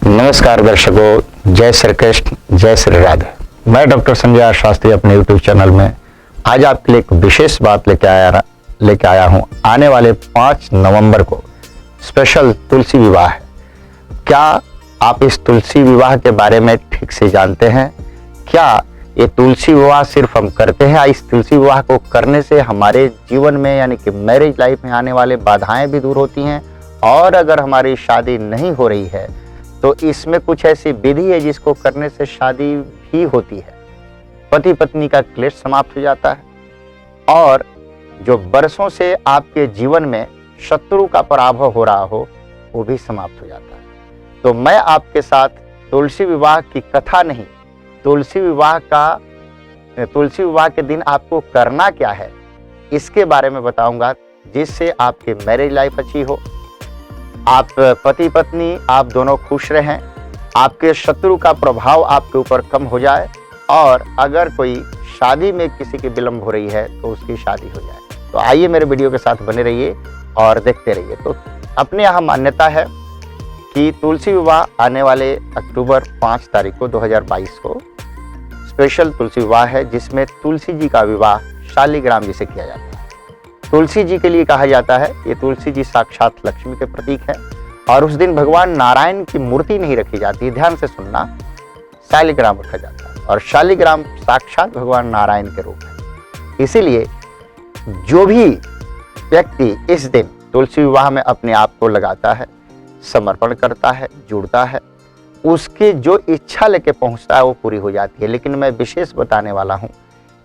नमस्कार दर्शकों, जय श्री कृष्ण, जय श्री राधे। मैं डॉक्टर संजय शास्त्री अपने यूट्यूब चैनल में आज आपके लिए एक विशेष बात लेके आया हूं। आने वाले 5 नवंबर को स्पेशल तुलसी विवाह है। क्या आप इस तुलसी विवाह के बारे में ठीक से जानते हैं? क्या ये तुलसी विवाह सिर्फ हम करते हैं? इस तुलसी विवाह को करने से हमारे जीवन में यानी कि मैरिज लाइफ में आने वाले बाधाएं भी दूर होती हैं, और अगर हमारी शादी नहीं हो रही है तो इसमें कुछ ऐसी विधि है जिसको करने से शादी भी होती है, पति पत्नी का क्लेश समाप्त हो जाता है, और जो बरसों से आपके जीवन में शत्रु का पराभव हो रहा हो वो भी समाप्त हो जाता है। तो मैं आपके साथ तुलसी विवाह की कथा नहीं, तुलसी विवाह के दिन आपको करना क्या है इसके बारे में बताऊंगा, जिससे आपकी मैरिज लाइफ अच्छी हो, आप पति पत्नी आप दोनों खुश रहें, आपके शत्रु का प्रभाव आपके ऊपर कम हो जाए, और अगर कोई शादी में किसी की विलंब हो रही है तो उसकी शादी हो जाए। तो आइए मेरे वीडियो के साथ बने रहिए और देखते रहिए। तो अपने यहाँ मान्यता है कि तुलसी विवाह आने वाले अक्टूबर 5 तारीख को 2022 को स्पेशल तुलसी विवाह है, जिसमें तुलसी जी का विवाह शालिग्राम जी से किया जाता है। तुलसी जी के लिए कहा जाता है ये तुलसी जी साक्षात लक्ष्मी के प्रतीक है, और उस दिन भगवान नारायण की मूर्ति नहीं रखी जाती, ध्यान से सुनना, शालिग्राम रखा जाता है, और शालिग्राम साक्षात भगवान नारायण के रूप है। इसीलिए जो भी व्यक्ति इस दिन तुलसी विवाह में अपने आप को लगाता है, समर्पण करता है, जुड़ता है, उसकी जो इच्छा लेके पहुंचता है वो पूरी हो जाती है। लेकिन मैं विशेष बताने वाला हूं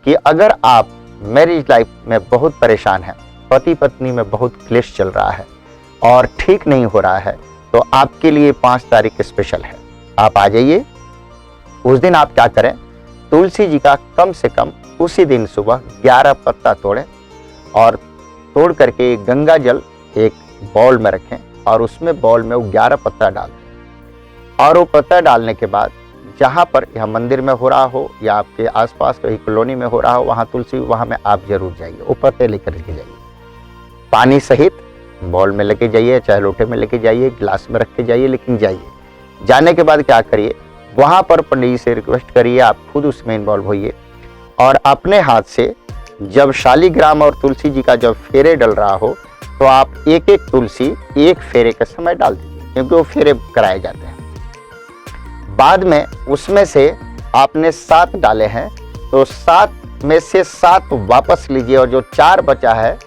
कि अगर आप मैरिज लाइफ में बहुत परेशान हैं, पति पत्नी में बहुत क्लेश चल रहा है और ठीक नहीं हो रहा है, तो आपके लिए 5 तारीख स्पेशल है। आप आ जाइए। उस दिन आप क्या करें, तुलसी जी का कम से कम उसी दिन सुबह 11 पत्ता तोड़ें, और तोड़ करके गंगा जल एक बाउल में रखें, और उसमें बाउल में वो 11 पत्ता डाल दें। और वो पत्ता डालने के बाद जहाँ पर यह मंदिर में हो रहा हो या आपके आसपास कहीं कॉलोनी में हो रहा हो, वहाँ तुलसी विवाह में आप जरूर जाइए। वो पत्ते लेकर के जाइए, पानी सहित बाउल में लेके जाइए, चाहे लोटे में लेके जाइए, गिलास में रख के जाइए, लेकिन जाइए। जाने के बाद क्या करिए, वहाँ पर पंडित जी से रिक्वेस्ट करिए, आप खुद उसमें इन्वॉल्व होइए, और अपने हाथ से जब शालिग्राम और तुलसी जी का जब फेरे डल रहा हो तो आप एक एक तुलसी एक फेरे के समय डाल दीजिए, क्योंकि वो फेरे कराए जाते हैं। बाद में उसमें से आपने 7 डाले हैं तो 7 में से 7 वापस लीजिए, और जो 4 बचा है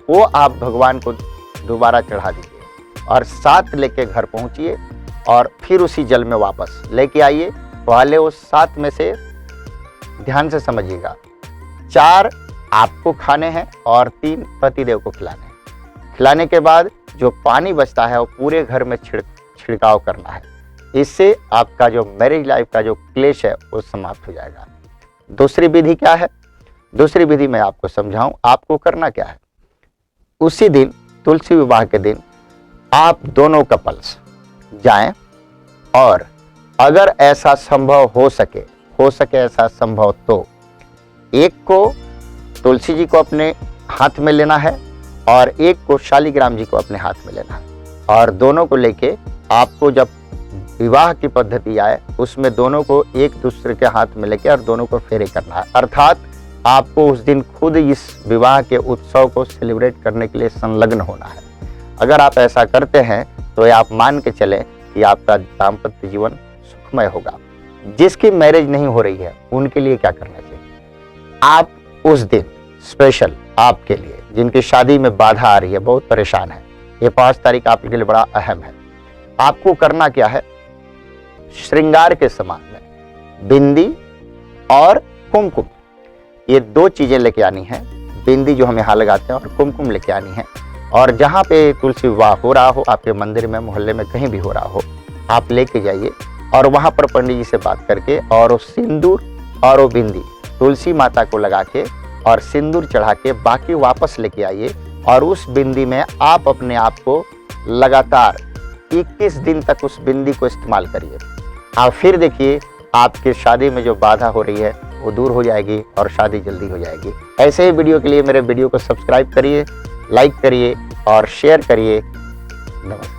वो आप भगवान को दोबारा चढ़ा दीजिए, और 7 लेके घर पहुंचिए, और फिर उसी जल में वापस लेके आइए। पहले वो 7 में से ध्यान से समझिएगा, 4 आपको खाने हैं और 3 पतिदेव को खिलाने हैं। खिलाने के बाद जो पानी बचता है वो पूरे घर में छिड़काव करना है। इससे आपका जो मैरिज लाइफ का जो क्लेश है वो समाप्त हो जाएगा। दूसरी विधि क्या है? दूसरी विधि मैं आपको समझाऊं। आपको करना क्या है, उसी दिन तुलसी विवाह के दिन आप दोनों कपल्स जाएं, और अगर ऐसा संभव हो सके ऐसा संभव, तो एक को तुलसी जी को अपने हाथ में लेना है और एक को शालिग्राम जी को अपने हाथ में लेना है, और दोनों को लेके आपको जब विवाह की पद्धति आए उसमें दोनों को एक दूसरे के हाथ में लेके और दोनों को फेरे करना है। अर्थात आपको उस दिन खुद इस विवाह के उत्सव को सेलिब्रेट करने के लिए संलग्न होना है। अगर आप ऐसा करते हैं तो आप मान के चलें कि आपका दाम्पत्य जीवन सुखमय होगा। जिसकी मैरिज नहीं हो रही है उनके लिए क्या करना चाहिए, आप उस दिन स्पेशल आपके लिए, जिनकी शादी में बाधा आ रही है, बहुत परेशान है, ये 5 तारीख आपके लिए बड़ा अहम है। आपको करना क्या है, श्रृंगार के सामान में बिंदी और कुमकुम, ये 2 चीजें लेके आनी है। बिंदी जो हम यहाँ लगाते हैं और कुमकुम लेके आनी है, और जहाँ पे तुलसी विवाह हो रहा हो, आपके मंदिर में, मोहल्ले में, कहीं भी हो रहा हो, आप लेके जाइए, और वहाँ पर पंडित जी से बात करके और वो सिंदूर और वो बिंदी तुलसी माता को लगा के और सिंदूर चढ़ा के बाकी वापस लेके आइए, और उस बिंदी में आप अपने आप को लगातार 21 दिन तक उस बिंदी को इस्तेमाल करिए। आप फिर देखिए आपकी शादी में जो बाधा हो रही है वो दूर हो जाएगी और शादी जल्दी हो जाएगी। ऐसे ही वीडियो के लिए मेरे वीडियो को सब्सक्राइब करिए, लाइक करिए और शेयर करिए। नमस्कार।